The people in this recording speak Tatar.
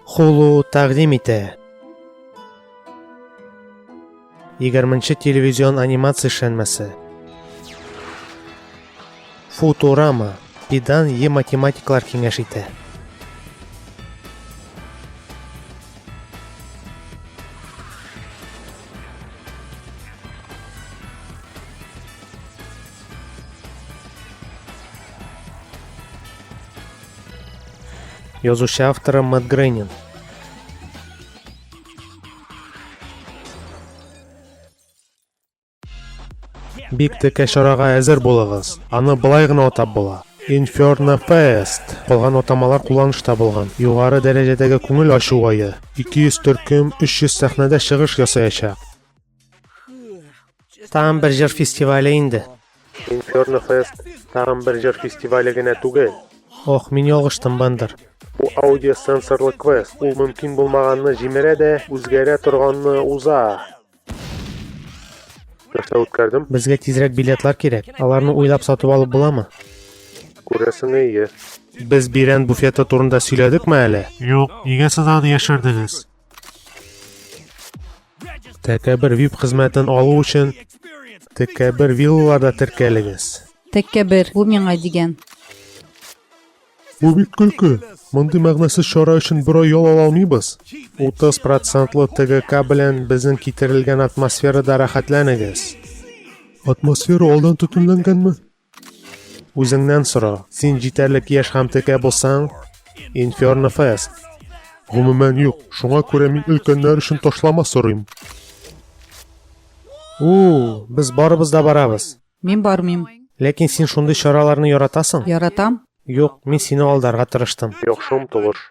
Hulu тәкъдим итә. 20-нче телевизион анимация эшләнмәсе. Futurama. Пидан Е математиклар киңәш итә. Язучы авторы Мэтт Грейнинг. Бик текә чарага әзер булыгыз. Аны былай гына атап була. Inferno Fest. Калган атамалар кулланышта булган. Югары дәрәҗәдәге күңел ачу айы. 200 төркем 300 сәхнәдә чыгыш ясаячак. Там бер җыр фестивале инде. Inferno Fest тагын бер җыр фестивале генә түгел. Ох, мин ялгыштым бандыр. Бу аудиосенсорлы квест. Ул мөмкин булмаганны җимерә дә, үзгәрә торганны уза. Нәрсә үткәрдем? Безгә тизрәк билетлар кирәк. Аларны уйлап сатып алып буламы? Күрәсең әйе. Без бирән буфеты турында сөйләдекме әле? Юк, нигә сез аны яшердегез? Тәкәбер вип хезмәтен алу өчен Тәкәбер виллаларда теркәлегез. Тәкәбер, бу миңа дигән. Бу бит көлке. Мондый мәгънәсез чара өчен бер ай ял ала алмыйбыз. 30% ТГК белән безнең китерелгән атмосферада рәхәтләнегез. Атмосфера алдан төтенләнгәнме? Үзеңнән сора. Син җитәрлек яшь һәм текә булсаң, Inferno Fest. Гомумән юк, шуңа күрә мин өлкәннәр өчен ташлама сорыйм. Без барыбыз да барабыз. Мин бармыйм. Ләкин син шундый чараларны яратасың? Яратам. Юк, мин сине алдарга тырыштым. Яхшы омтылыш.